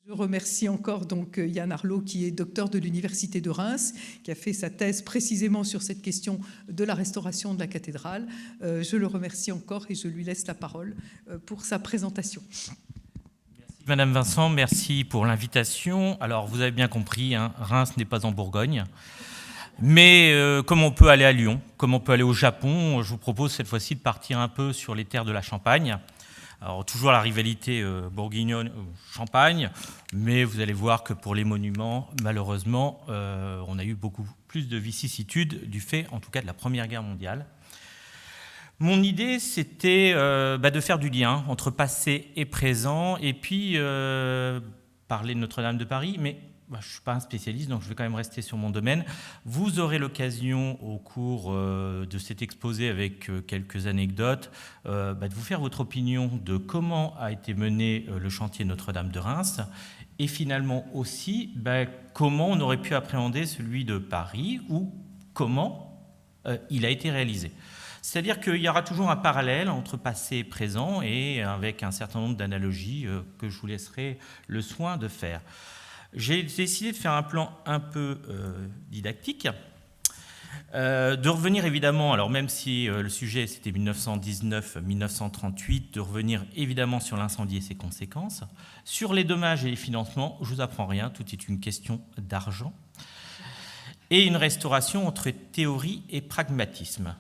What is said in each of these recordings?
Je remercie encore donc Yann Arlot, qui est docteur de l'Université de Reims, qui a fait sa thèse précisément sur cette question de la restauration de la cathédrale. Je le remercie encore et je lui laisse la parole pour sa présentation. Merci Madame Vincent, merci pour l'invitation. Alors vous avez bien compris, hein, Reims n'est pas en Bourgogne. Mais comme on peut aller à Lyon, comme on peut aller au Japon, je vous propose cette fois-ci de partir un peu sur les terres de la Champagne. Alors toujours la rivalité bourguignonne-Champagne, mais vous allez voir que pour les monuments, malheureusement, on a eu beaucoup plus de vicissitudes du fait, en tout cas, de la Première Guerre mondiale. Mon idée, c'était de faire du lien entre passé et présent, et puis parler de Notre-Dame de Paris, mais je ne suis pas un spécialiste, donc je vais quand même rester sur mon domaine. Vous aurez l'occasion, au cours de cet exposé, avec quelques anecdotes, de vous faire votre opinion de comment a été mené le chantier Notre-Dame de Reims, et finalement aussi comment on aurait pu appréhender celui de Paris, ou comment il a été réalisé. C'est-à-dire qu'il y aura toujours un parallèle entre passé et présent, et avec un certain nombre d'analogies que je vous laisserai le soin de faire. J'ai décidé de faire un plan un peu didactique, de revenir évidemment, alors même si le sujet c'était 1919-1938, de revenir évidemment sur l'incendie et ses conséquences, sur les dommages et les financements, je ne vous apprends rien, tout est une question d'argent, et une restauration entre théorie et pragmatisme.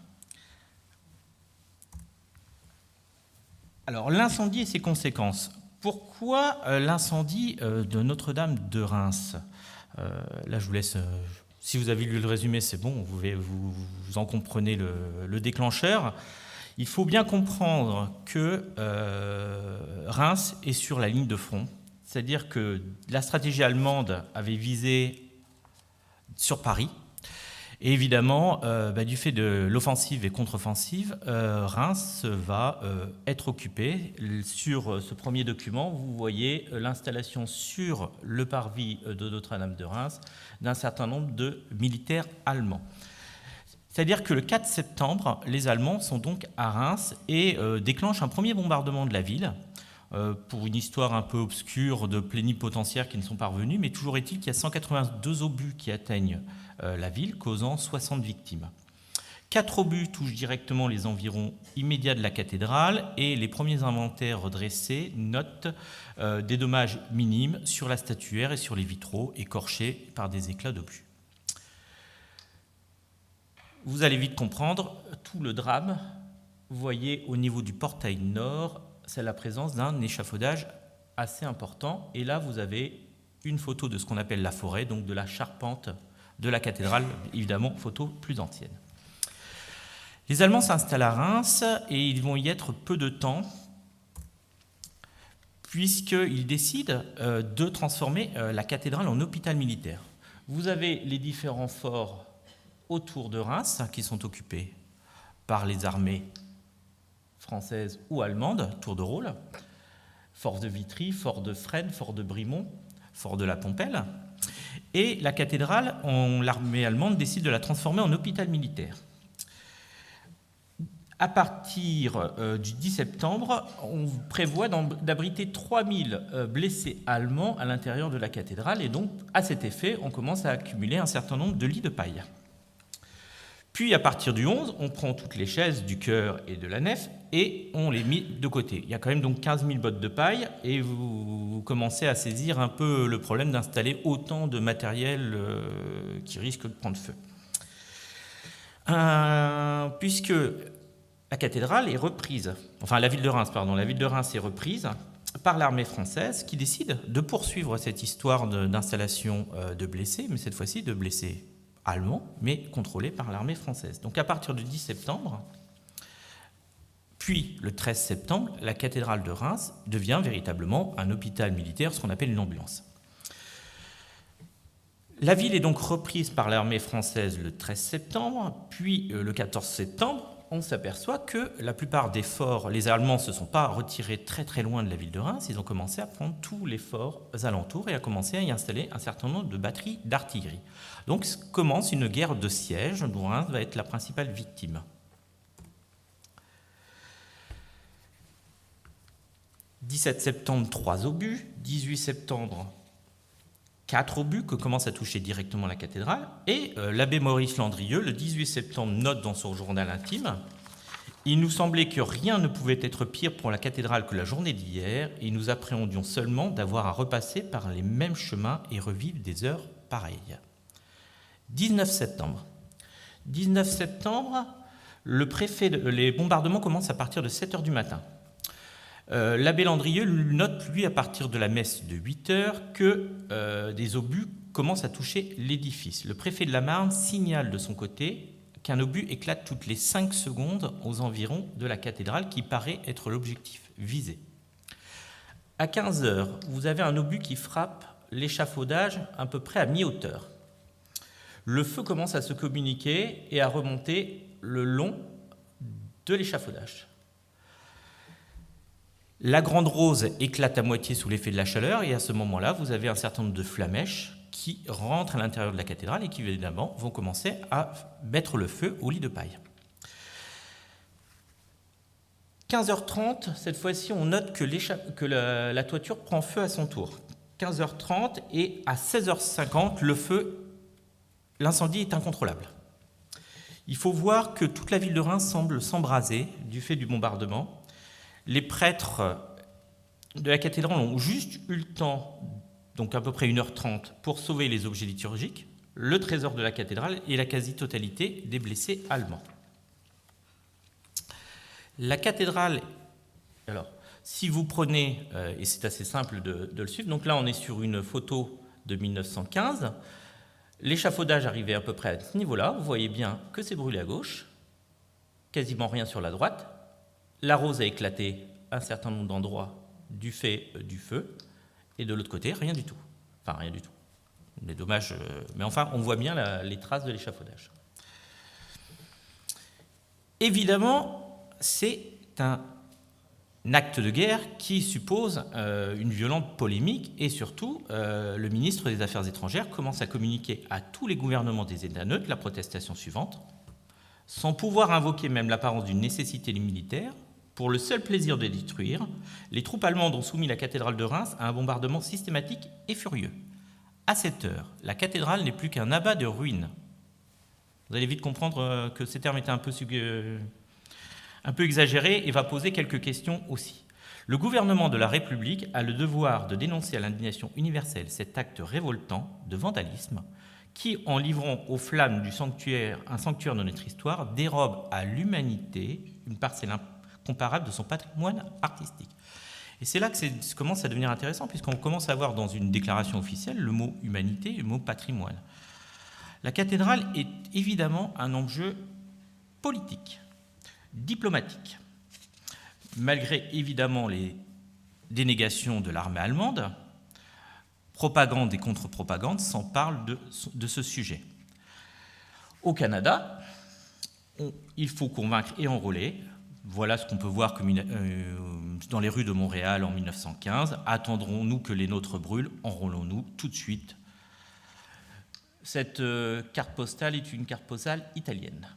Alors l'incendie et ses conséquences. Pourquoi l'incendie de Notre-Dame de Reims ? Là, je vous laisse, si vous avez lu le résumé, c'est bon, vous en comprenez le déclencheur. Il faut bien comprendre que Reims est sur la ligne de front, c'est-à-dire que la stratégie allemande avait visé sur Paris. Et évidemment, du fait de l'offensive et contre-offensive, Reims va être occupé. Sur ce premier document, vous voyez l'installation sur le parvis de Notre-Dame de Reims d'un certain nombre de militaires allemands. C'est-à-dire que le 4 septembre, les Allemands sont donc à Reims et déclenchent un premier bombardement de la ville, pour une histoire un peu obscure de plénipotentiaires qui ne sont pas revenus, mais toujours est-il qu'il y a 182 obus qui atteignent la ville, causant 60 victimes. 4 obus touchent directement les environs immédiats de la cathédrale, et les premiers inventaires redressés notent des dommages minimes sur la statuaire et sur les vitraux, écorchés par des éclats d'obus. Vous allez vite comprendre tout le drame. Vous voyez au niveau du portail nord, c'est la présence d'un échafaudage assez important. Et là, vous avez une photo de ce qu'on appelle la forêt, donc de la charpente de la cathédrale, évidemment, photo plus ancienne. Les Allemands s'installent à Reims et ils vont y être peu de temps, puisqu'ils décident de transformer la cathédrale en hôpital militaire. Vous avez les différents forts autour de Reims qui sont occupés par les armées françaises ou allemandes, tour de rôle, fort de Vitry, fort de Fresnes, fort de Brimont, fort de la Pompelle. Et la cathédrale, l'armée allemande décide de la transformer en hôpital militaire. À partir du 10 septembre, on prévoit d'abriter 3000 blessés allemands à l'intérieur de la cathédrale, et donc, à cet effet, on commence à accumuler un certain nombre de lits de paille. Puis, à partir du 11, on prend toutes les chaises du chœur et de la nef et on les met de côté. Il y a quand même donc 15 000 bottes de paille, et vous commencez à saisir un peu le problème d'installer autant de matériel qui risque de prendre feu. Puisque la cathédrale est reprise, enfin la ville de Reims est reprise par l'armée française, qui décide de poursuivre cette histoire d'installation de blessés, mais cette fois-ci de blessés allemands, mais contrôlés par l'armée française. Donc à partir du 10 septembre, puis le 13 septembre, la cathédrale de Reims devient véritablement un hôpital militaire, ce qu'on appelle une ambulance. La ville est donc reprise par l'armée française le 13 septembre, puis le 14 septembre, on s'aperçoit que la plupart des forts, les Allemands ne se sont pas retirés très très loin de la ville de Reims, ils ont commencé à prendre tous les forts alentours et à commencer à y installer un certain nombre de batteries d'artillerie. Donc commence une guerre de siège dont Reims va être la principale victime. 17 septembre, 3 obus, 18 septembre, 4 obus que commence à toucher directement la cathédrale, et l'abbé Maurice Landrieux, le 18 septembre, note dans son journal intime: « Il nous semblait que rien ne pouvait être pire pour la cathédrale que la journée d'hier, et nous appréhendions seulement d'avoir à repasser par les mêmes chemins et revivre des heures pareilles. » 19 septembre. 19 septembre, les bombardements commencent à partir de 7 heures du matin. L'abbé Landrieux note, lui, à partir de la messe de 8 heures, que des obus commencent à toucher l'édifice. Le préfet de la Marne signale de son côté qu'un obus éclate toutes les 5 secondes aux environs de la cathédrale, qui paraît être l'objectif visé. À 15 heures, vous avez un obus qui frappe l'échafaudage à peu près à mi-hauteur. Le feu commence à se communiquer et à remonter le long de l'échafaudage. La grande rose éclate à moitié sous l'effet de la chaleur, et à ce moment-là, vous avez un certain nombre de flamèches qui rentrent à l'intérieur de la cathédrale et qui, évidemment, vont commencer à mettre le feu au lit de paille. 15h30, cette fois-ci, on note que la toiture prend feu à son tour. 15h30, et à 16h50, l'incendie est incontrôlable. Il faut voir que toute la ville de Reims semble s'embraser du fait du bombardement. Les prêtres de la cathédrale ont juste eu le temps, donc à peu près 1h30, pour sauver les objets liturgiques, le trésor de la cathédrale et la quasi-totalité des blessés allemands. La cathédrale, alors, si vous prenez, et c'est assez simple de le suivre, donc là on est sur une photo de 1915, l'échafaudage arrivait à peu près à ce niveau-là, vous voyez bien que c'est brûlé à gauche, quasiment rien sur la droite. La rose a éclaté à un certain nombre d'endroits du fait du feu, et de l'autre côté, rien du tout. Enfin, rien du tout. Les dommages, mais enfin, on voit bien les traces de l'échafaudage. Évidemment, c'est un acte de guerre qui suppose une violente polémique, et surtout, le ministre des Affaires étrangères commence à communiquer à tous les gouvernements des États neutres la protestation suivante: sans pouvoir invoquer même l'apparence d'une nécessité militaire, pour le seul plaisir de détruire, les troupes allemandes ont soumis la cathédrale de Reims à un bombardement systématique et furieux. À cette heure, la cathédrale n'est plus qu'un amas de ruines. Vous allez vite comprendre que ces termes étaient un peu exagérés, et va poser quelques questions aussi. Le gouvernement de la République a le devoir de dénoncer à l'indignation universelle cet acte révoltant de vandalisme qui, en livrant aux flammes du sanctuaire, un sanctuaire de notre histoire, dérobe à l'humanité une parcelle incomparable de son patrimoine artistique. Et c'est là que ça commence à devenir intéressant, puisqu'on commence à voir dans une déclaration officielle le mot humanité et le mot patrimoine. La cathédrale est évidemment un enjeu politique, diplomatique. Malgré évidemment les dénégations de l'armée allemande, propagande et contre-propagande s'emparent de ce sujet. Au Canada, il faut convaincre et enrôler. Voilà ce qu'on peut voir dans les rues de Montréal en 1915. Attendrons-nous que les nôtres brûlent? Enrôlons-nous tout de suite. Cette carte postale est une carte postale italienne.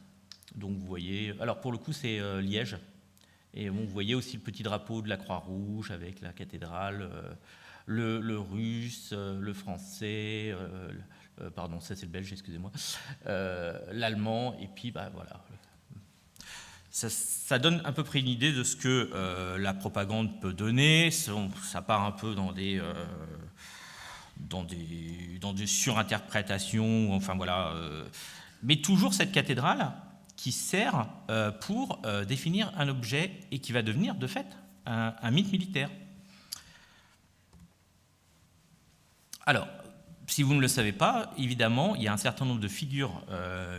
Donc vous voyez, alors pour le coup c'est Liège. Et bon, vous voyez aussi le petit drapeau de la Croix-Rouge avec la cathédrale, le russe, le français, pardon, ça c'est le belge, excusez-moi, l'allemand, et puis bah, voilà. Ça donne à peu près une idée de ce que la propagande peut donner. Ça part un peu dans des surinterprétations, enfin voilà. Mais toujours cette cathédrale qui sert pour définir un objet et qui va devenir de fait un mythe militaire. Alors, si vous ne le savez pas, évidemment, il y a un certain nombre de figures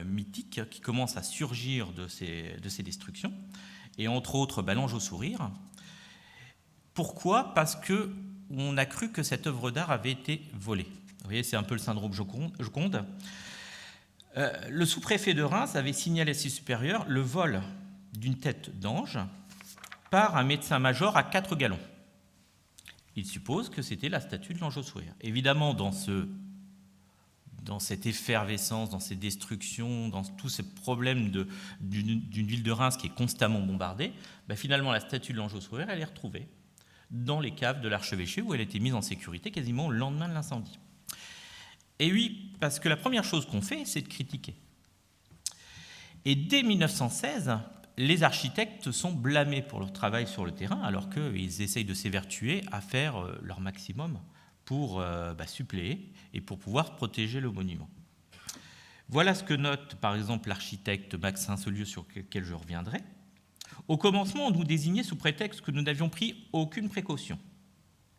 mythiques qui commencent à surgir de ces destructions, et entre autres l'ange au sourire. Pourquoi? Parce qu'on a cru que cette œuvre d'art avait été volée. Vous voyez, c'est un peu le syndrome Joconde. Le sous-préfet de Reims avait signalé à ses supérieurs le vol d'une tête d'ange par un médecin-major à 4 galons. Il suppose que c'était la statue de l'ange au sourire. Évidemment, dans cette effervescence, dans ces destructions, dans tous ces problèmes d'une ville de Reims qui est constamment bombardée, finalement, la statue de l'ange au sourire, elle est retrouvée dans les caves de l'archevêché où elle a été mise en sécurité quasiment au lendemain de l'incendie. Et oui, parce que la première chose qu'on fait, c'est de critiquer. Et dès 1916, les architectes sont blâmés pour leur travail sur le terrain, alors qu'ils essayent de s'évertuer à faire leur maximum pour suppléer et pour pouvoir protéger le monument. Voilà ce que note par exemple l'architecte Max Sincelieu, sur lequel je reviendrai. Au commencement, on nous désignait sous prétexte que nous n'avions pris aucune précaution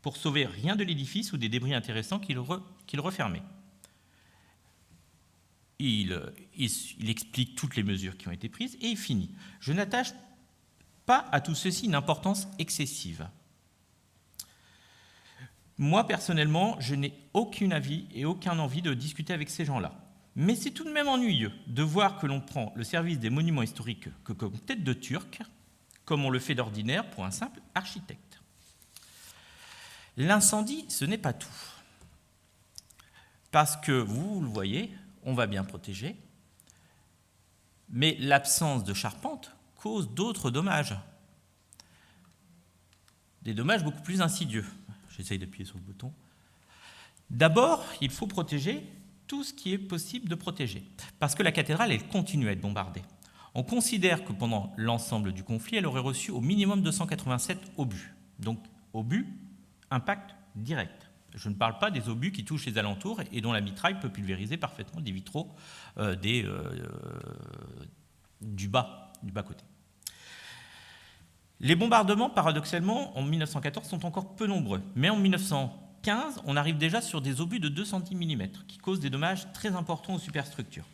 pour sauver rien de l'édifice ou des débris intéressants qu'il refermait. Il explique toutes les mesures qui ont été prises et il finit. Je n'attache pas à tout ceci une importance excessive. Moi, personnellement, je n'ai aucun avis et aucune envie de discuter avec ces gens-là. Mais c'est tout de même ennuyeux de voir que l'on prend le service des monuments historiques que comme tête de turc, comme on le fait d'ordinaire pour un simple architecte. L'incendie, ce n'est pas tout. Parce que, vous le voyez, on va bien protéger, mais l'absence de charpente cause d'autres dommages. Des dommages beaucoup plus insidieux. J'essaye d'appuyer sur le bouton. D'abord, il faut protéger tout ce qui est possible de protéger, parce que la cathédrale, elle continue à être bombardée. On considère que pendant l'ensemble du conflit, elle aurait reçu au minimum 287 obus. Donc, obus, impact direct. Je ne parle pas des obus qui touchent les alentours et dont la mitraille peut pulvériser parfaitement des vitraux du bas côté. Les bombardements, paradoxalement, en 1914 sont encore peu nombreux, mais en 1915, on arrive déjà sur des obus de 210 mm qui causent des dommages très importants aux superstructures.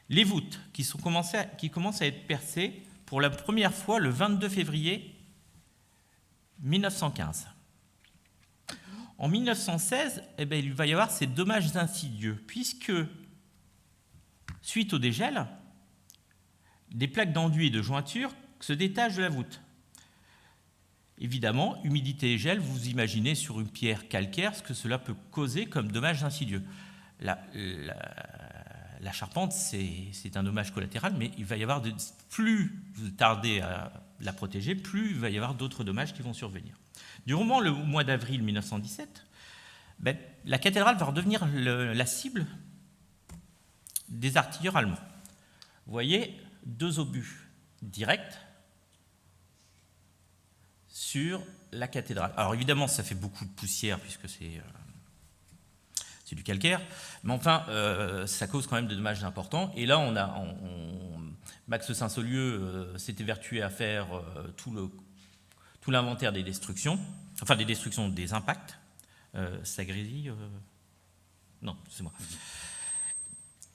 Les voûtes qui commencent à être percées pour la première fois le 22 février 1915. En 1916, il va y avoir ces dommages insidieux, puisque, suite au dégel, des plaques d'enduit et de jointure se détachent de la voûte. Évidemment, humidité et gel, vous imaginez sur une pierre calcaire ce que cela peut causer comme dommages insidieux. La charpente, c'est un dommage collatéral, mais il va y avoir plus vous tardez à la protéger, plus il va y avoir d'autres dommages qui vont survenir. Durant le mois d'avril 1917, la cathédrale va redevenir la cible des artilleurs allemands. Vous voyez, 2 obus directs sur la cathédrale. Alors évidemment, ça fait beaucoup de poussière puisque c'est du calcaire, mais enfin, ça cause quand même des dommages importants. Et là, Max Sincelieu s'est évertué à faire tout l'inventaire des destructions, enfin des destructions des impacts. Ça grésille non, c'est moi.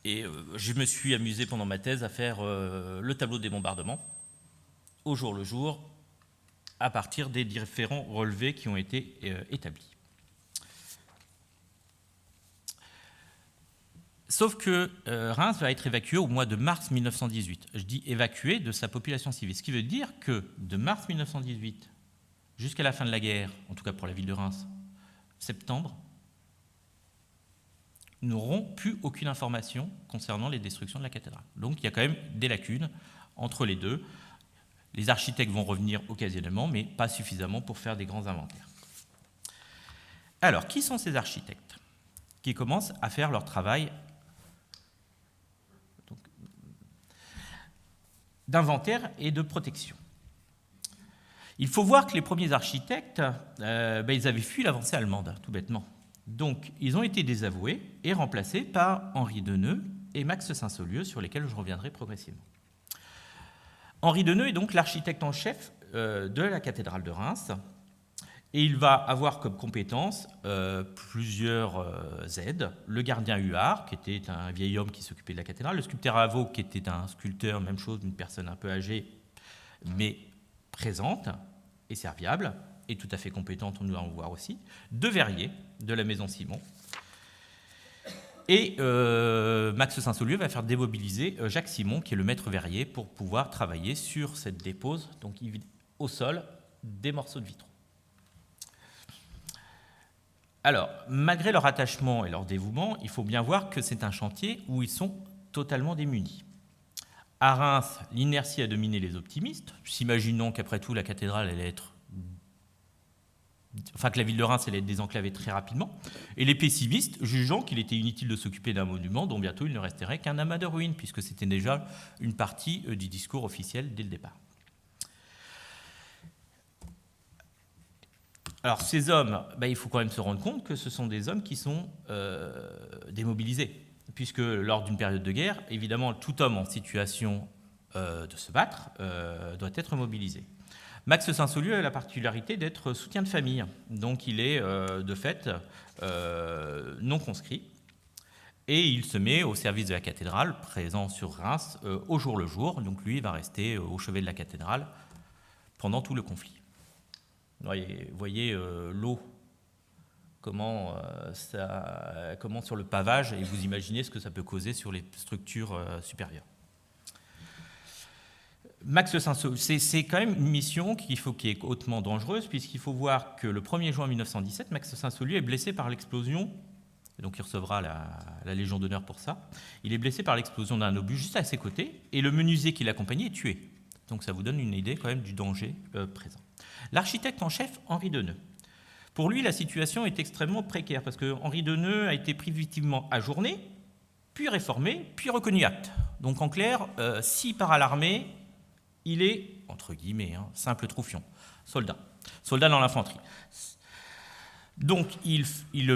Et je me suis amusé pendant ma thèse à faire le tableau des bombardements, au jour le jour, à partir des différents relevés qui ont été établis. Sauf que Reims va être évacué au mois de mars 1918. Je dis évacué de sa population civile, ce qui veut dire que de mars 1918 jusqu'à la fin de la guerre, en tout cas pour la ville de Reims, septembre, nous n'aurons plus aucune information concernant les destructions de la cathédrale. Donc il y a quand même des lacunes entre les deux. Les architectes vont revenir occasionnellement, mais pas suffisamment pour faire des grands inventaires. Alors, qui sont ces architectes qui commencent à faire leur travail d'inventaire et de protection? Il faut voir que les premiers architectes, ils avaient fui l'avancée allemande, tout bêtement. Donc, ils ont été désavoués et remplacés par Henri Deneux et Max Sincelieu, sur lesquels je reviendrai progressivement. Henri Deneux est donc l'architecte en chef de la cathédrale de Reims, et il va avoir comme compétence plusieurs aides. Le gardien Huard, qui était un vieil homme qui s'occupait de la cathédrale, le sculpteur Avaux, qui était un sculpteur, même chose, d'une personne un peu âgée, mais présente et serviable, et tout à fait compétente, on nous allons voir aussi, 2 verriers de la maison Simon. Et Max Sincelieu va faire démobiliser Jacques Simon, qui est le maître verrier, pour pouvoir travailler sur cette dépose, donc il vide au sol des morceaux de vitraux. Alors, malgré leur attachement et leur dévouement, il faut bien voir que c'est un chantier où ils sont totalement démunis. À Reims, l'inertie a dominé les optimistes, s'imaginant qu'après tout, la cathédrale allait être enfin que la ville de Reims allait être désenclavée très rapidement, et les pessimistes jugeant qu'il était inutile de s'occuper d'un monument dont bientôt il ne resterait qu'un amas de ruines, puisque c'était déjà une partie du discours officiel dès le départ. Alors ces hommes, il faut quand même se rendre compte que ce sont des hommes qui sont démobilisés, puisque lors d'une période de guerre, évidemment, tout homme en situation de se battre doit être mobilisé. Max Saint-Saulieu a la particularité d'être soutien de famille, donc il est de fait non conscrit, et il se met au service de la cathédrale, présent sur Reims, au jour le jour, donc lui va rester au chevet de la cathédrale pendant tout le conflit. Vous voyez l'eau, comment sur le pavage, et vous imaginez ce que ça peut causer sur les structures supérieures. Max Saint-Saulieu, c'est quand même une mission qui est hautement dangereuse, puisqu'il faut voir que le 1er juin 1917, Max Saint-Saulieu est blessé par l'explosion, donc il recevra la Légion d'honneur pour ça. Il est blessé par l'explosion d'un obus juste à ses côtés, et le menuisier qui l'accompagnait est tué. Donc ça vous donne une idée quand même du danger présent. L'architecte en chef, Henri Deneux. Pour lui, la situation est extrêmement précaire, parce que Henri Deneux a été primitivement ajourné, puis réformé, puis reconnu apte. Donc en clair, s'il part à l'armée, il est, entre guillemets, simple troufion, soldat dans l'infanterie. Donc il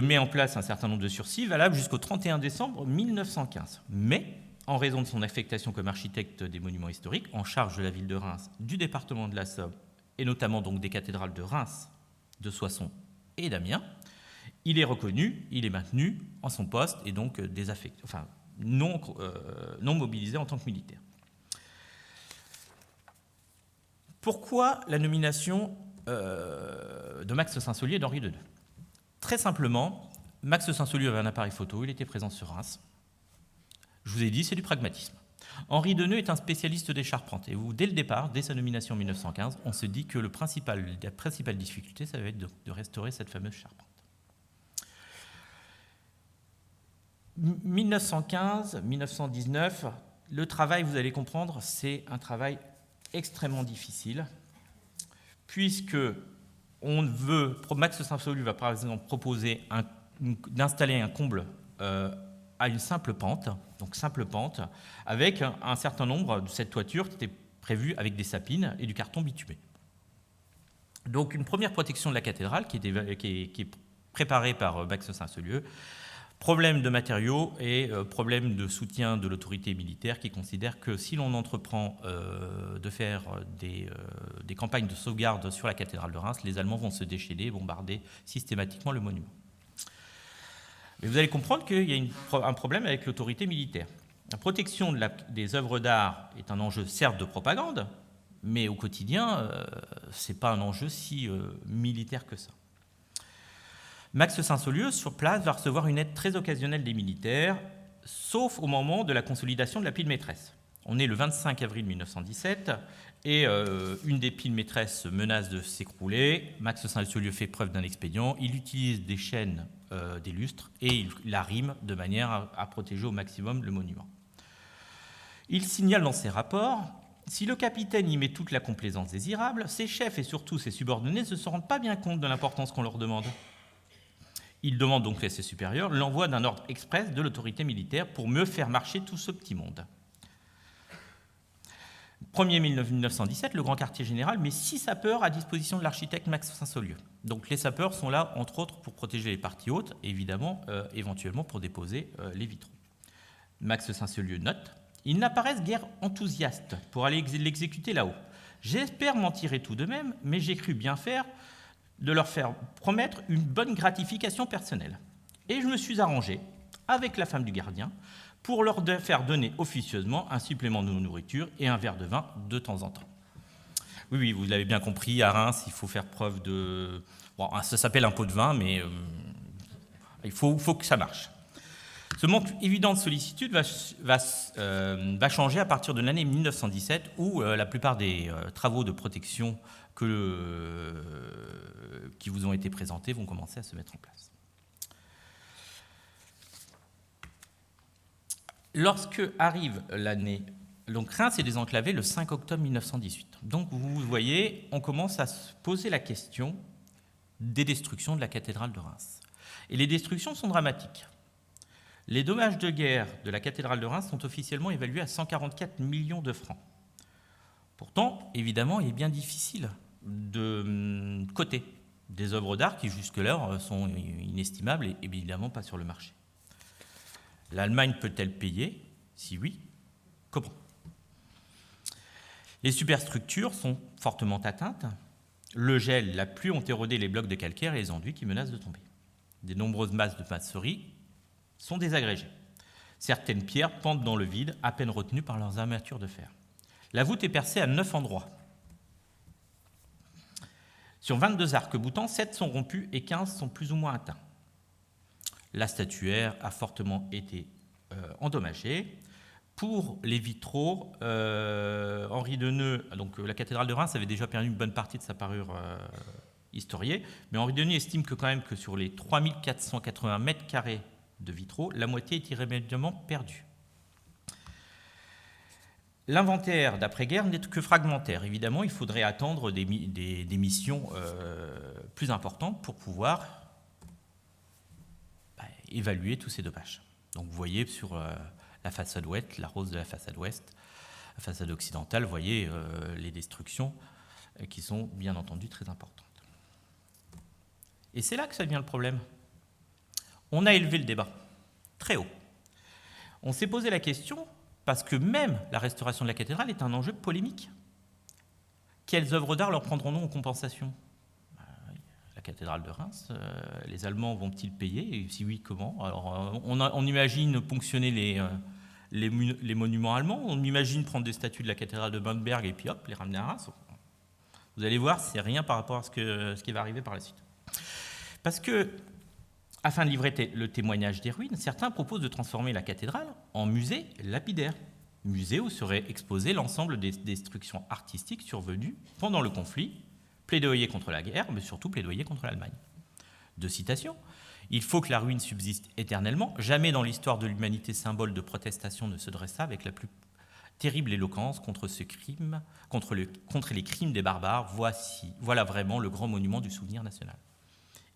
met en place un certain nombre de sursis valables jusqu'au 31 décembre 1915. Mais, en raison de son affectation comme architecte des monuments historiques, en charge de la ville de Reims, du département de la Somme, et notamment donc des cathédrales de Reims, de Soissons et d'Amiens, il est reconnu, il est maintenu en son poste et donc non mobilisé en tant que militaire. Pourquoi la nomination de Max Saint-Saulieu et d'Henri Deneux? Très simplement, Max Saint-Saulieu avait un appareil photo, il était présent sur Reims. Je vous ai dit, c'est du pragmatisme. Henri Deneux est un spécialiste des charpentes. Et dès le départ, dès sa nomination en 1915, on se dit que la principale difficulté, ça va être de restaurer cette fameuse charpente. 1915-1919, le travail, vous allez comprendre, c'est un travail extrêmement difficile, puisque Max Saint-Saulieu va par exemple proposer d'installer un comble à une simple pente, avec un certain nombre de cette toiture qui était prévue avec des sapines et du carton bitumé. Donc une première protection de la cathédrale qui est préparée par Max Saint-Saulieu. Problème de matériaux et problème de soutien de l'autorité militaire qui considère que si l'on entreprend de faire des campagnes de sauvegarde sur la cathédrale de Reims, les Allemands vont se déchaîner et bombarder systématiquement le monument. Mais vous allez comprendre qu'il y a un problème avec l'autorité militaire. La protection des œuvres d'art est un enjeu certes de propagande, mais au quotidien, ce n'est pas un enjeu si militaire que ça. Max Saint-Saulieu, sur place, va recevoir une aide très occasionnelle des militaires, sauf au moment de la consolidation de la pile maîtresse. On est le 25 avril 1917, et une des piles maîtresses menace de s'écrouler. Max Saint-Saulieu fait preuve d'un expédient. Il utilise des chaînes, des lustres, et il l'arrime de manière à protéger au maximum le monument. Il signale dans ses rapports: si le capitaine y met toute la complaisance désirable, ses chefs et surtout ses subordonnés ne se rendent pas bien compte de l'importance qu'on leur demande. Il demande donc à ses supérieurs l'envoi d'un ordre express de l'autorité militaire pour mieux faire marcher tout ce petit monde. 1er 1917, le grand quartier général met 6 sapeurs à disposition de l'architecte Max Saint-Saulieu. Donc les sapeurs sont là, entre autres, pour protéger les parties hautes et évidemment, éventuellement, pour déposer les vitraux. Max Saint-Saulieu note: ils n'apparaissent guère enthousiastes pour aller l'exécuter là-haut. J'espère m'en tirer tout de même, mais j'ai cru bien faire de leur faire promettre une bonne gratification personnelle. Et je me suis arrangé avec la femme du gardien pour leur faire donner officieusement un supplément de nourriture et un verre de vin de temps en temps. Oui, vous l'avez bien compris, à Reims, il faut faire preuve de... Bon, ça s'appelle un pot de vin, mais il faut que ça marche. Ce manque évident de sollicitude va changer à partir de l'année 1917, où la plupart des travaux de protection qui vous ont été présentés vont commencer à se mettre en place. Lorsque arrive l'année, donc Reims est désenclavé le 5 octobre 1918. Donc vous voyez, on commence à se poser la question des destructions de la cathédrale de Reims. Et les destructions sont dramatiques. Les dommages de guerre de la cathédrale de Reims sont officiellement évalués à 144 millions de francs. Pourtant, évidemment, il est bien difficile de coter des œuvres d'art qui jusque-là sont inestimables et évidemment pas sur le marché. L'Allemagne peut-elle payer? Si oui, comment? Les superstructures sont fortement atteintes. Le gel, la pluie ont érodé les blocs de calcaire et les enduits qui menacent de tomber. De nombreuses masses de maçonnerie sont désagrégées. Certaines pierres pendent dans le vide, à peine retenues par leurs armatures de fer. La voûte est percée à 9 endroits. Sur 22 arcs-boutants, 7 sont rompus et 15 sont plus ou moins atteints. La statuaire a fortement été endommagée. Pour les vitraux, Henri Deneux, donc la cathédrale de Reims avait déjà perdu une bonne partie de sa parure historiée, mais Henri Deneux estime que quand même que sur les 3480 mètres carrés de vitraux, la moitié est irrémédiablement perdue. L'inventaire d'après-guerre n'est que fragmentaire. Évidemment, il faudrait attendre des missions plus importantes pour pouvoir évaluer tous ces dommages. Donc vous voyez sur la façade ouest, la rose de la façade ouest, la façade occidentale, vous voyez les destructions qui sont bien entendu très importantes. Et c'est là que ça devient le problème. On a élevé le débat très haut. On s'est posé la question parce que même la restauration de la cathédrale est un enjeu polémique. Quelles œuvres d'art leur prendrons-nous en compensation? La cathédrale de Reims, les Allemands vont-ils payer? Et si oui, comment? Alors, on imagine ponctionner les monuments allemands, on imagine prendre des statues de la cathédrale de Bamberg et puis hop, les ramener à Reims. Vous allez voir, c'est rien par rapport à ce qui va arriver par la suite. Parce que, afin de livrer le témoignage des ruines, certains proposent de transformer la cathédrale en musée lapidaire. Musée où serait exposé l'ensemble des destructions artistiques survenues pendant le conflit, plaidoyer contre la guerre, mais surtout plaidoyer contre l'Allemagne. Deux citations. « Il faut que la ruine subsiste éternellement. Jamais dans l'histoire de l'humanité symbole de protestation ne se dressa avec la plus terrible éloquence contre ce crime, contre les crimes des barbares. Voilà vraiment le grand monument du souvenir national.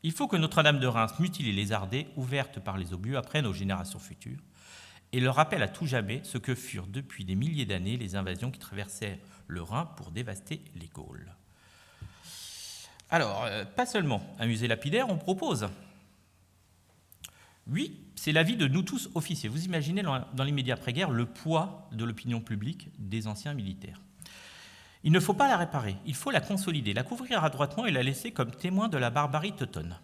Il faut que Notre-Dame de Reims mutilée les ardées, ouverte par les obus, apprenne aux générations futures et leur rappelle à tout jamais ce que furent depuis des milliers d'années les invasions qui traversèrent le Rhin pour dévaster les Gaules. » Alors, pas seulement un musée lapidaire, on propose. Oui, c'est l'avis de nous tous officiers. Vous imaginez dans les médias après-guerre le poids de l'opinion publique des anciens militaires. Il ne faut pas la réparer, il faut la consolider, la couvrir adroitement et la laisser comme témoin de la barbarie teutonne.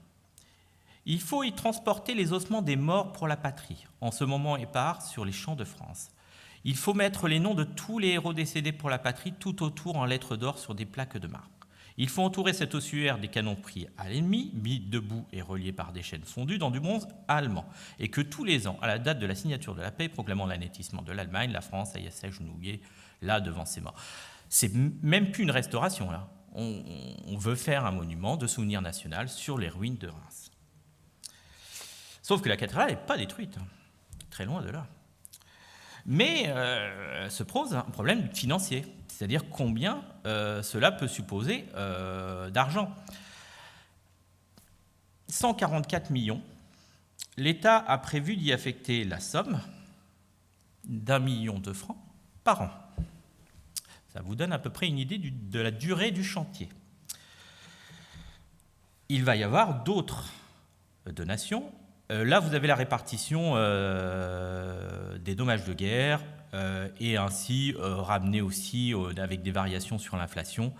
Il faut y transporter les ossements des morts pour la patrie, en ce moment épars sur les champs de France. Il faut mettre les noms de tous les héros décédés pour la patrie tout autour en lettres d'or sur des plaques de marbre. Il faut entourer cet ossuaire des canons pris à l'ennemi, mis debout et reliés par des chaînes fondues dans du bronze allemand, et que tous les ans, à la date de la signature de la paix proclamant l'anéantissement de l'Allemagne, la France aille s'agenouiller là devant ses morts. C'est même plus une restauration, là. On veut faire un monument de souvenir national sur les ruines de Reims. Sauf que la cathédrale n'est pas détruite, très loin de là. Mais se pose un problème financier, c'est-à-dire combien cela peut supposer d'argent. 144 millions. L'État a prévu d'y affecter la somme d'1 million de francs par an. Ça vous donne à peu près une idée de la durée du chantier. Il va y avoir d'autres donations. Là, vous avez la répartition des dommages de guerre et ainsi ramener aussi avec des variations sur l'inflation,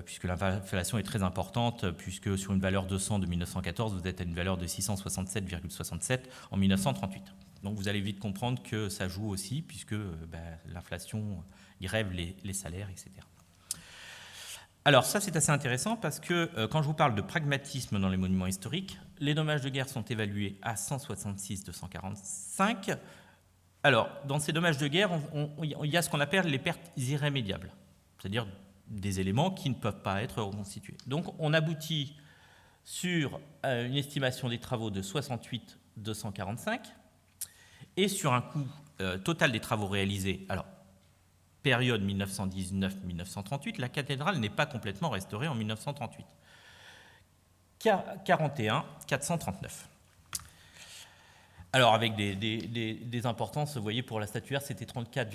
puisque l'inflation est très importante, puisque sur une valeur de 100 de 1914, vous êtes à une valeur de 667,67 en 1938. Donc vous allez vite comprendre que ça joue aussi, puisque l'inflation grève les salaires, etc. Alors ça, c'est assez intéressant parce que quand je vous parle de pragmatisme dans les monuments historiques, les dommages de guerre sont évalués à 166 245. Alors, dans ces dommages de guerre, il y a ce qu'on appelle les pertes irrémédiables, c'est-à-dire des éléments qui ne peuvent pas être reconstitués. Donc on aboutit sur une estimation des travaux de 68 245 et sur un coût total des travaux réalisés. Alors, période 1919-1938, la cathédrale n'est pas complètement restaurée en 1938. 41 439. Alors, avec des importances, vous voyez, pour la statuaire, c'était 31,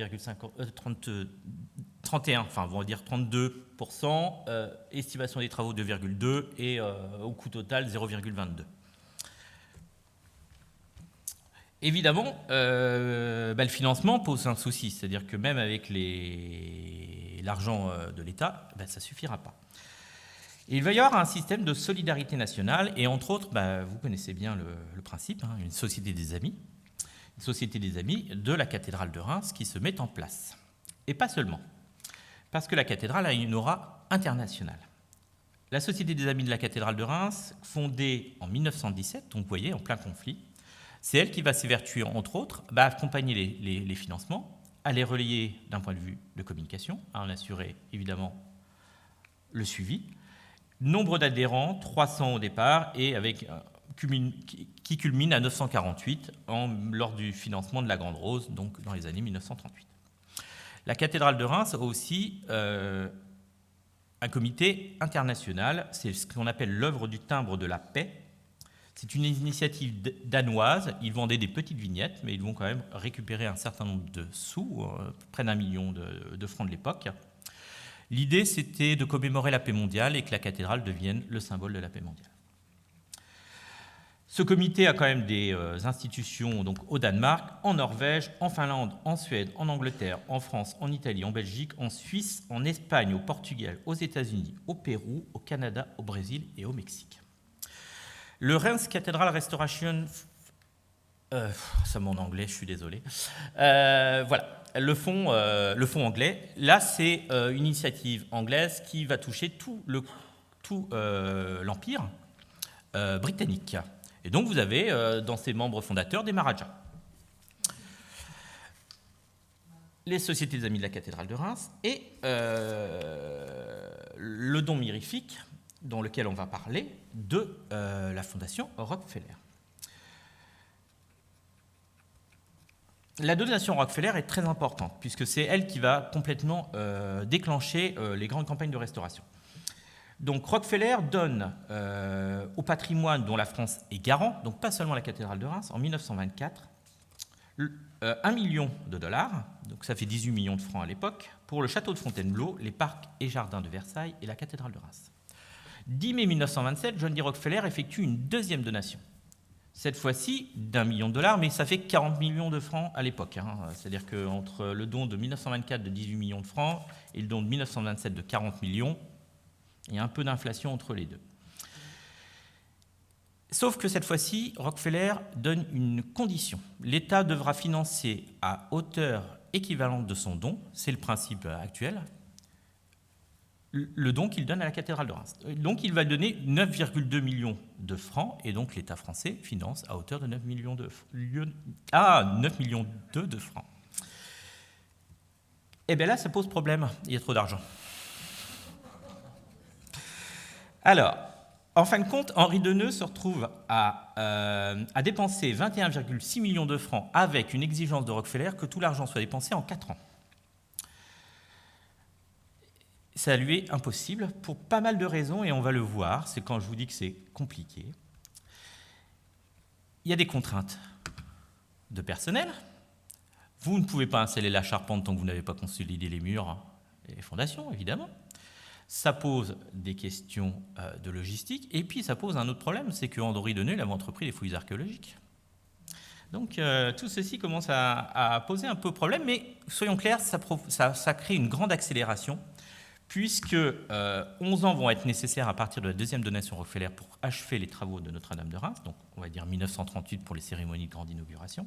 enfin, on va dire 32%, estimation des travaux 2,2 et au coût total 0,22. Évidemment, le financement pose un souci, c'est-à-dire que même avec l'argent de l'État, ça ne suffira pas. Et il va y avoir un système de solidarité nationale, et entre autres, vous connaissez bien le principe, hein, une société des amis de la cathédrale de Reims qui se met en place. Et pas seulement, parce que la cathédrale a une aura internationale. La Société des Amis de la cathédrale de Reims, fondée en 1917, donc vous voyez, en plein conflit, c'est elle qui va s'évertuer, entre autres, à accompagner les financements, à les relayer d'un point de vue de communication, à en assurer évidemment le suivi. Nombre d'adhérents, 300 au départ, et qui culmine à 948 lors du financement de la Grande Rose, donc dans les années 1938. La cathédrale de Reims a aussi un comité international, c'est ce qu'on appelle l'œuvre du timbre de la paix. C'est une initiative danoise, ils vendaient des petites vignettes, mais ils vont quand même récupérer un certain nombre de sous, près d'1 million de francs de l'époque. L'idée, c'était de commémorer la paix mondiale et que la cathédrale devienne le symbole de la paix mondiale. Ce comité a quand même des institutions donc, au Danemark, en Norvège, en Finlande, en Suède, en Angleterre, en France, en Italie, en Belgique, en Suisse, en Espagne, au Portugal, aux États-Unis, au Pérou, au Canada, au Brésil et au Mexique. Le Reims Cathedral Restoration, ça m'en anglais, je suis désolé. Voilà, le fonds anglais. Là, c'est une initiative anglaise qui va toucher tout l'empire britannique. Et donc, vous avez dans ses membres fondateurs des Maharajas. Les Sociétés des Amis de la cathédrale de Reims et le don mirifique, dans lequel on va parler de la fondation Rockefeller. La donation Rockefeller est très importante, puisque c'est elle qui va complètement déclencher les grandes campagnes de restauration. Donc Rockefeller donne au patrimoine dont la France est garant, donc pas seulement la cathédrale de Reims, en 1924, 1 million de dollars, donc ça fait 18 millions de francs à l'époque, pour le château de Fontainebleau, les parcs et jardins de Versailles et la cathédrale de Reims. 10 mai 1927, John D. Rockefeller effectue une deuxième donation. Cette fois-ci, d'1 million de dollars, mais ça fait 40 millions de francs à l'époque. Hein. C'est-à-dire qu'entre le don de 1924 de 18 millions de francs et le don de 1927 de 40 millions, il y a un peu d'inflation entre les deux. Sauf que cette fois-ci, Rockefeller donne une condition. L'État devra financer à hauteur équivalente de son don, c'est le principe actuel, le don qu'il donne à la cathédrale de Reims. Donc il va donner 9,2 millions de francs, et donc l'État français finance à hauteur de 9 millions de francs. Et bien là, ça pose problème, il y a trop d'argent. Alors, en fin de compte, Henri Deneux se retrouve à dépenser 21,6 millions de francs avec une exigence de Rockefeller que tout l'argent soit dépensé en 4 ans. Ça lui est impossible pour pas mal de raisons, et on va le voir, c'est quand je vous dis que c'est compliqué. Il y a des contraintes de personnel. Vous ne pouvez pas installer la charpente tant que vous n'avez pas consolidé les murs et les fondations, évidemment. Ça pose des questions de logistique, et puis ça pose un autre problème, c'est qu'Henri Deneux avait entrepris les fouilles archéologiques. Donc tout ceci commence à poser un peu problème, mais soyons clairs, ça crée une grande accélération, puisque 11 ans vont être nécessaires à partir de la deuxième donation Rockefeller pour achever les travaux de Notre-Dame de Reims, donc on va dire 1938 pour les cérémonies de grande inauguration.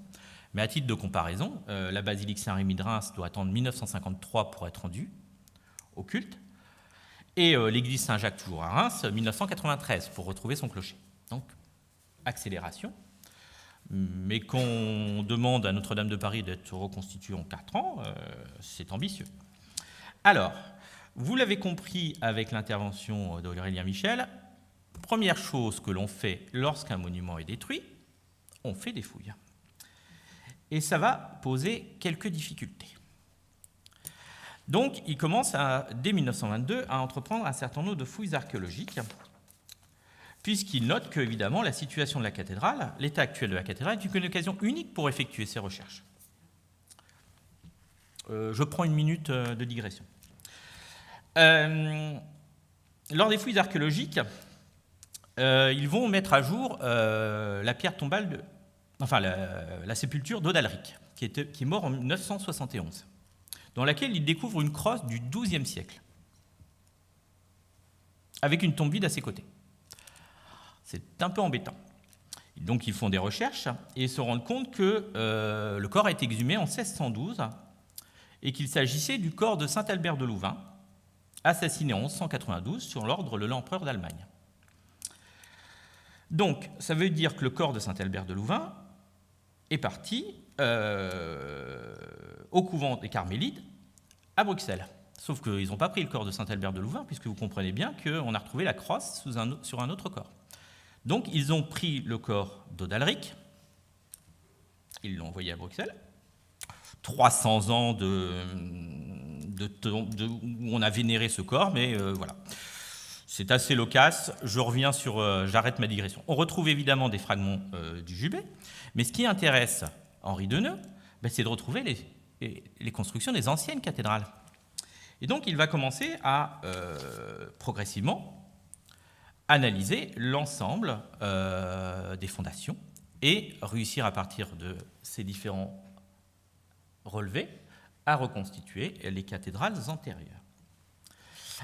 Mais à titre de comparaison, la basilique Saint-Rémy de Reims doit attendre 1953 pour être rendue au culte, et l'église Saint-Jacques, toujours à Reims, 1993 pour retrouver son clocher. Donc, accélération. Mais quand on demande à Notre-Dame de Paris d'être reconstituée en 4 ans, c'est ambitieux. Alors, vous l'avez compris avec l'intervention d'Aurélien Michel, première chose que l'on fait lorsqu'un monument est détruit, on fait des fouilles. Et ça va poser quelques difficultés. Donc, il commence dès 1922 à entreprendre un certain nombre de fouilles archéologiques puisqu'il note que, évidemment, la situation de la cathédrale, l'état actuel de la cathédrale, est une occasion unique pour effectuer ces recherches. Je prends une minute de digression. Lors des fouilles archéologiques, ils vont mettre à jour la pierre tombale, la sépulture d'Odalric, qui est mort en 971, dans laquelle ils découvrent une crosse du XIIe siècle, avec une tombe vide à ses côtés. C'est un peu embêtant. Donc ils font des recherches et se rendent compte que le corps a été exhumé en 1612 et qu'il s'agissait du corps de saint Albert de Louvain, assassiné en 1192 sur l'ordre de l'empereur d'Allemagne. Donc, ça veut dire que le corps de saint Albert de Louvain est parti au couvent des Carmélites à Bruxelles. Sauf qu'ils n'ont pas pris le corps de saint Albert de Louvain, puisque vous comprenez bien qu'on a retrouvé la crosse sur un autre corps. Donc, ils ont pris le corps d'Odalric, ils l'ont envoyé à Bruxelles. 300 ans où on a vénéré ce corps, mais voilà. C'est assez loquace. Je reviens sur... j'arrête ma digression. On retrouve évidemment des fragments du jubé, mais ce qui intéresse Henri Deneux, c'est de retrouver les constructions des anciennes cathédrales. Et donc, il va commencer à progressivement analyser l'ensemble des fondations et réussir à partir de ces différents relevés à reconstituer les cathédrales antérieures.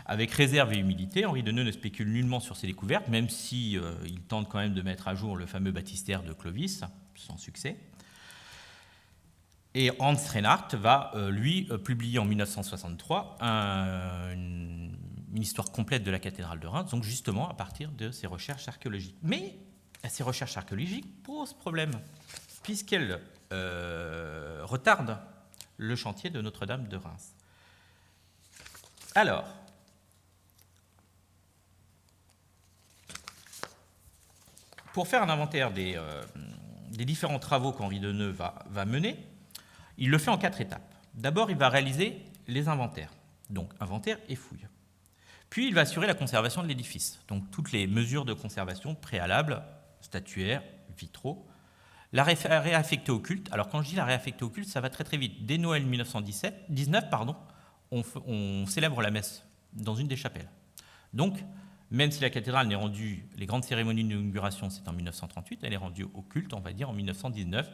Avec réserve et humilité, Henri Deneux ne spécule nullement sur ses découvertes, même si il tente quand même de mettre à jour le fameux baptistère de Clovis, sans succès. Et Hans Reinhardt va, lui, publier en 1963 une histoire complète de la cathédrale de Reims, donc justement à partir de ses recherches archéologiques. Mais ces recherches archéologiques posent problème, puisqu'elles retardent le chantier de Notre-Dame de Reims. Alors, pour faire un inventaire des différents travaux qu'Henri Deneux va mener, il le fait en 4 étapes. D'abord, il va réaliser les inventaires, donc inventaire et fouille. Puis, il va assurer la conservation de l'édifice, donc toutes les mesures de conservation préalables, statuaires, vitraux, la réaffecter au culte. Alors, quand je dis la réaffecter au culte, ça va très très vite. Dès Noël 1919, on célèbre la messe dans une des chapelles. Donc, même si la cathédrale n'est rendue, les grandes cérémonies d'inauguration, c'est en 1938, elle est rendue au culte, on va dire, en 1919,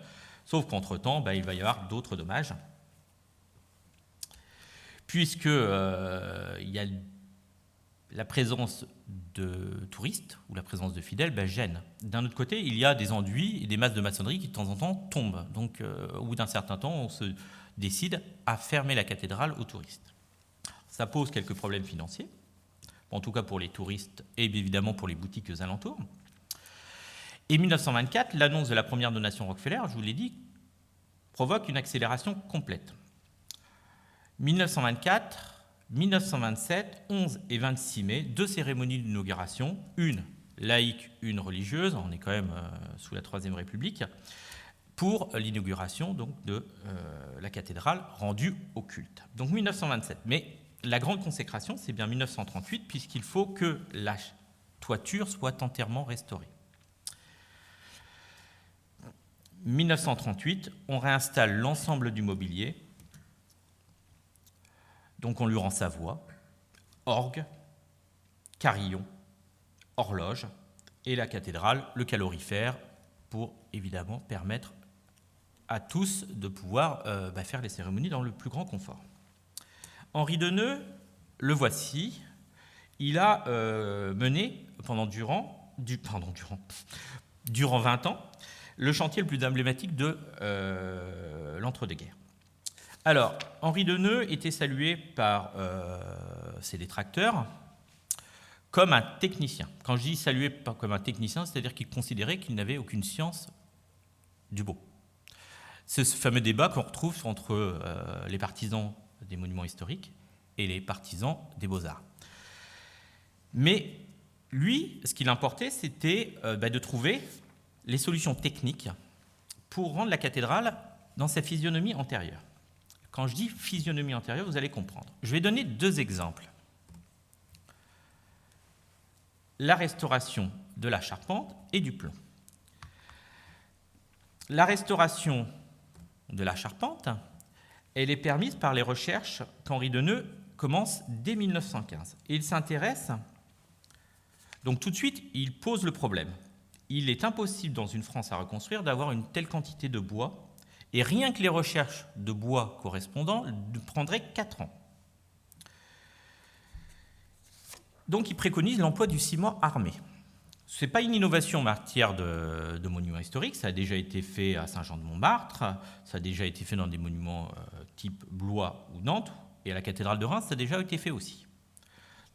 sauf qu'entre-temps, il va y avoir d'autres dommages, puisque il y a la présence de touristes ou la présence de fidèles gêne. D'un autre côté, il y a des enduits et des masses de maçonnerie qui de temps en temps tombent. Donc, au bout d'un certain temps, on se décide à fermer la cathédrale aux touristes. Ça pose quelques problèmes financiers, en tout cas pour les touristes et évidemment pour les boutiques aux alentours. Et 1924, l'annonce de la première donation Rockefeller, je vous l'ai dit, provoque une accélération complète. 1924, 1927, 11 et 26 mai, 2 cérémonies d'inauguration, une laïque, une religieuse, on est quand même sous la Troisième République, pour l'inauguration donc, de la cathédrale rendue au culte. Donc 1927, mais la grande consécration, c'est bien 1938, puisqu'il faut que la toiture soit entièrement restaurée. 1938, on réinstalle l'ensemble du mobilier. Donc on lui rend sa voix, orgue, carillon, horloge, et la cathédrale, le calorifère, pour évidemment permettre à tous de pouvoir faire les cérémonies dans le plus grand confort. Henri Deneux, le voici, il a mené durant 20 ans le chantier le plus emblématique de l'entre-deux-guerres. Alors, Henri Deneux était salué par ses détracteurs comme un technicien. Quand je dis salué comme un technicien, c'est-à-dire qu'il considérait qu'il n'avait aucune science du beau. C'est ce fameux débat qu'on retrouve entre les partisans des monuments historiques et les partisans des beaux-arts. Mais lui, ce qui l'importait, c'était de trouver les solutions techniques pour rendre la cathédrale dans sa physionomie antérieure. Quand je dis physionomie antérieure, vous allez comprendre. Je vais donner 2 exemples. La restauration de la charpente et du plomb. La restauration de la charpente, elle est permise par les recherches qu'Henri Deneux commence dès 1915. Et il s'intéresse, donc tout de suite, il pose le problème. Il est impossible dans une France à reconstruire d'avoir une telle quantité de bois, et rien que les recherches de bois correspondants prendraient 4 ans. Donc il préconise l'emploi du ciment armé. Ce n'est pas une innovation en matière de monuments historiques, ça a déjà été fait à Saint-Jean-de-Montmartre, ça a déjà été fait dans des monuments type Blois ou Nantes, et à la cathédrale de Reims, ça a déjà été fait aussi.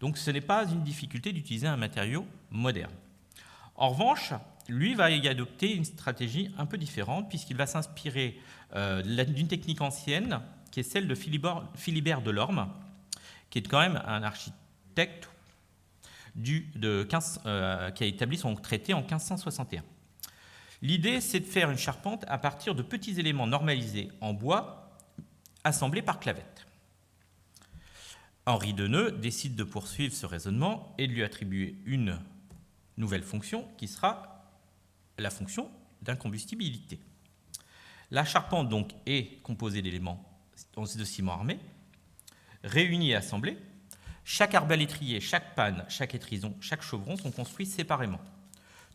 Donc ce n'est pas une difficulté d'utiliser un matériau moderne. En revanche, lui va y adopter une stratégie un peu différente, puisqu'il va s'inspirer d'une technique ancienne, qui est celle de Philibert Delorme, qui est quand même un architecte qui a établi son traité en 1561. L'idée, c'est de faire une charpente à partir de petits éléments normalisés en bois, assemblés par clavette. Henri Deneux décide de poursuivre ce raisonnement et de lui attribuer une nouvelle fonction qui sera la fonction d'incombustibilité. La charpente donc est composée d'éléments de ciment armé, réunis et assemblés. Chaque arbalétrier, chaque panne, chaque étrison, chaque chevron sont construits séparément.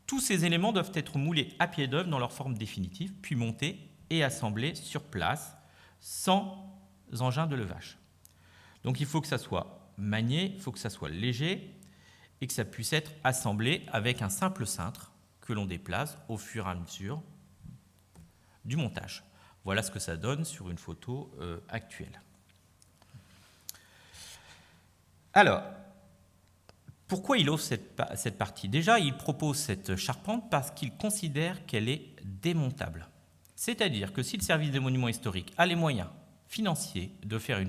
Tous ces éléments doivent être moulés à pied d'œuvre dans leur forme définitive, puis montés et assemblés sur place, sans engin de levage. Donc il faut que ça soit manié, il faut que ça soit léger et que ça puisse être assemblé avec un simple cintre que l'on déplace au fur et à mesure du montage. Voilà ce que ça donne sur une photo actuelle. Alors, pourquoi il offre cette partie? Déjà, il propose cette charpente parce qu'il considère qu'elle est démontable. C'est-à-dire que si le service des monuments historiques a les moyens financiers de faire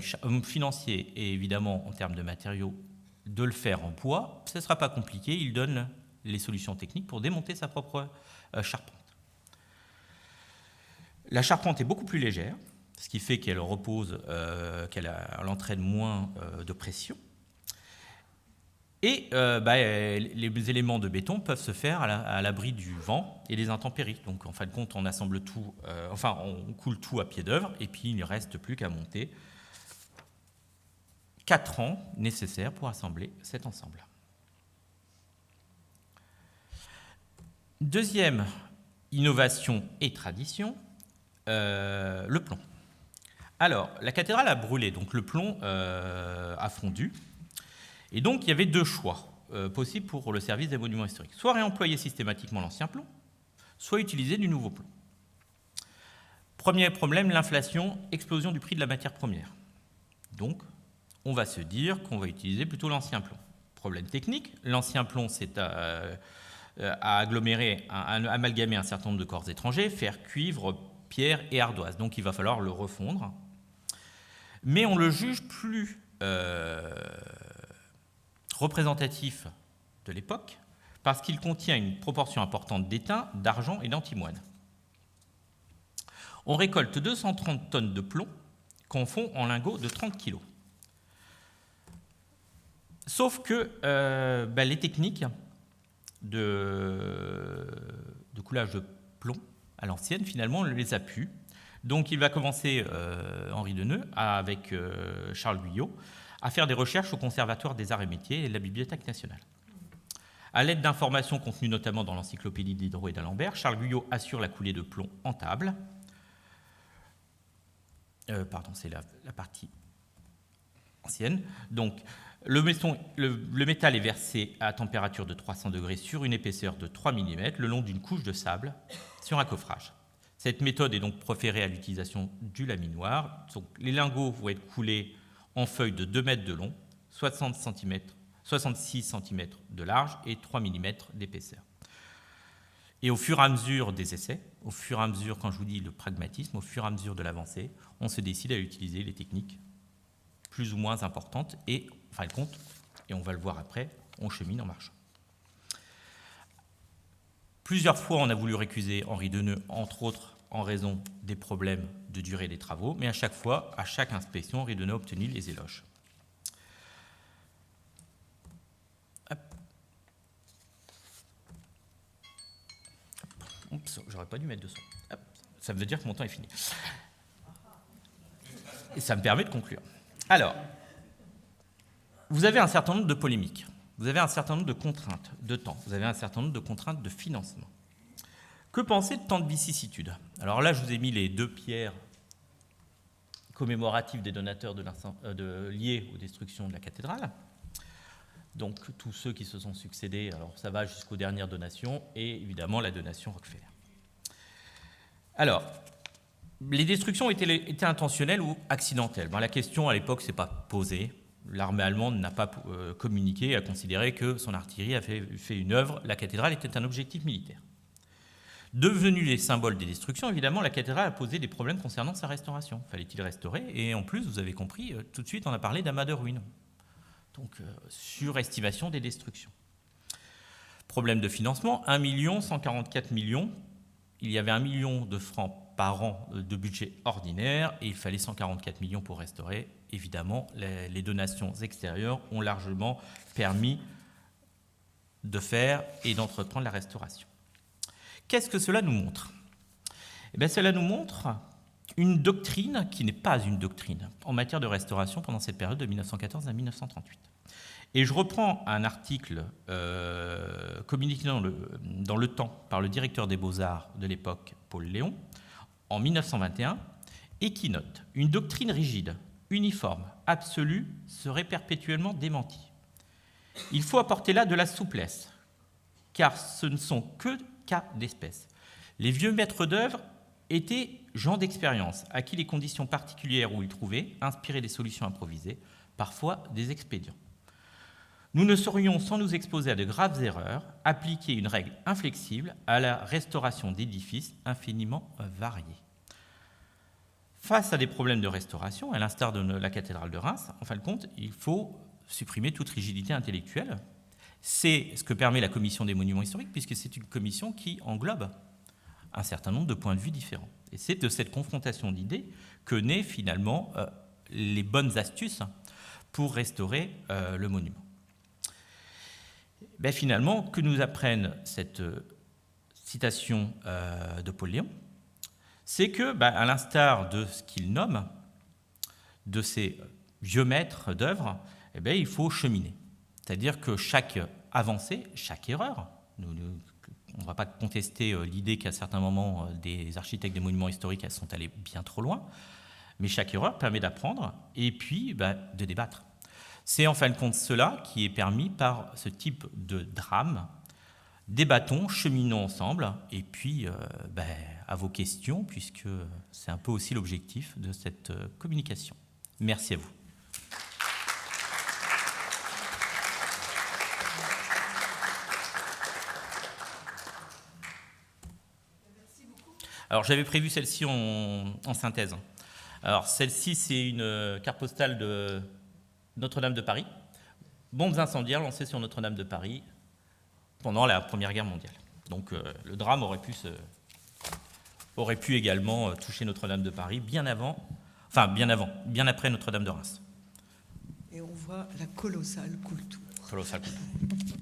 financiers et évidemment en termes de matériaux de le faire en bois, ce ne sera pas compliqué. Il donne les solutions techniques pour démonter sa propre charpente. La charpente est beaucoup plus légère, ce qui fait qu'elle repose, qu'elle entraîne moins de pression. Et les éléments de béton peuvent se faire à l'abri du vent et des intempéries. Donc en fin de compte, on assemble tout, on coule tout à pied d'œuvre, et puis il ne reste plus qu'à monter. 4 ans nécessaires pour assembler cet ensemble. Deuxième innovation et tradition, le plomb. Alors, la cathédrale a brûlé, donc le plomb a fondu. Et donc, il y avait 2 choix possibles pour le service des monuments historiques. Soit réemployer systématiquement l'ancien plomb, soit utiliser du nouveau plomb. Premier problème, l'inflation, explosion du prix de la matière première. Donc, on va se dire qu'on va utiliser plutôt l'ancien plomb. Problème technique, l'ancien plomb, c'est à amalgamer un certain nombre de corps étrangers, fer, cuivre, pierre et ardoise. Donc, il va falloir le refondre. Mais on le juge plus représentatif de l'époque parce qu'il contient une proportion importante d'étain, d'argent et d'antimoine. On récolte 230 tonnes de plomb qu'on fond en lingots de 30 kg. Sauf que les techniques de coulage de plomb à l'ancienne, finalement, on ne les a plus. Donc il va commencer, Henri Deneux, avec Charles Guyot, à faire des recherches au Conservatoire des Arts et Métiers et de la Bibliothèque nationale. À l'aide d'informations contenues notamment dans l'encyclopédie Diderot et d'Alembert, Charles Guyot assure la coulée de plomb en table. C'est la partie ancienne. Donc, le métal est versé à température de 300 degrés sur une épaisseur de 3 mm le long d'une couche de sable sur un coffrage. Cette méthode est donc préférée à l'utilisation du laminoir. Donc, les lingots vont être coulés en feuilles de 2 mètres de long, 66 cm de large et 3 mm d'épaisseur. Et au fur et à mesure des essais, au fur et à mesure, quand je vous dis le pragmatisme, au fur et à mesure de l'avancée, on se décide à utiliser les techniques plus ou moins importantes et, en fin de compte, et on va le voir après, on chemine en marchant. Plusieurs fois, on a voulu récuser Henri Deneux, entre autres en raison des problèmes de durée des travaux, mais à chaque fois, à chaque inspection, Henri Deneux a obtenu les éloges. Oups, j'aurais pas dû mettre de son. Hop, ça veut dire que mon temps est fini. Et ça me permet de conclure. Alors, vous avez un certain nombre de polémiques, vous avez un certain nombre de contraintes de temps, vous avez un certain nombre de contraintes de financement. Que penser de tant de vicissitudes? Alors là, je vous ai mis les 2 pierres commémoratives des donateurs liés aux destructions de la cathédrale. Donc tous ceux qui se sont succédés, alors ça va jusqu'aux dernières donations, et évidemment la donation Rockefeller. Alors, les destructions étaient intentionnelles ou accidentelles? La question à l'époque ne s'est pas posée. L'armée allemande n'a pas communiqué, a considéré que son artillerie avait fait une œuvre, la cathédrale était un objectif militaire. Devenus les symboles des destructions, évidemment, la cathédrale a posé des problèmes concernant sa restauration. Fallait-il restaurer? Et en plus, vous avez compris, tout de suite, on a parlé d'amas de ruines. Donc, surestimation des destructions. Problème de financement, 1,144 million. Il y avait 1 million de francs par an de budget ordinaire et il fallait 144 millions pour restaurer. Évidemment, les donations extérieures ont largement permis de faire et d'entreprendre la restauration. Qu'est-ce que cela nous montre? Eh bien, cela nous montre une doctrine qui n'est pas une doctrine en matière de restauration pendant cette période de 1914 à 1938. Et je reprends un article communiqué dans le Temps par le directeur des Beaux-Arts de l'époque, Paul Léon, en 1921, et qui note « Une doctrine rigide, uniforme, absolue, serait perpétuellement démentie. Il faut apporter là de la souplesse, car ce ne sont que cas d'espèce. Les vieux maîtres d'œuvre étaient gens d'expérience, à qui les conditions particulières où ils trouvaient inspiraient des solutions improvisées, parfois des expédients. Nous ne saurions, sans nous exposer à de graves erreurs, appliquer une règle inflexible à la restauration d'édifices infiniment variés. Face à des problèmes de restauration, à l'instar de la cathédrale de Reims, en fin de compte, il faut supprimer toute rigidité intellectuelle. C'est ce que permet la commission des monuments historiques, puisque c'est une commission qui englobe un certain nombre de points de vue différents. Et c'est de cette confrontation d'idées que naissent finalement les bonnes astuces pour restaurer le monument. Ben finalement, que nous apprenne cette citation de Paul Léon, c'est que, à l'instar de ce qu'il nomme, de ces vieux maîtres d'œuvre, il faut cheminer. C'est-à-dire que chaque avancée, chaque erreur, on ne va pas contester l'idée qu'à certains moments, des architectes des monuments historiques elles sont allés bien trop loin, mais chaque erreur permet d'apprendre et puis de débattre. C'est en fin de compte cela qui est permis par ce type de drame. Débattons, cheminons ensemble, et puis à vos questions, puisque c'est un peu aussi l'objectif de cette communication. Merci à vous. Alors j'avais prévu celle-ci en synthèse. Alors celle-ci, c'est une carte postale de Notre-Dame de Paris. Bombes incendiaires lancées sur Notre-Dame de Paris pendant la Première Guerre mondiale. Donc le drame aurait pu également toucher Notre-Dame de Paris bien après Notre-Dame de Reims. Et on voit la colossale culture. Colossale culture.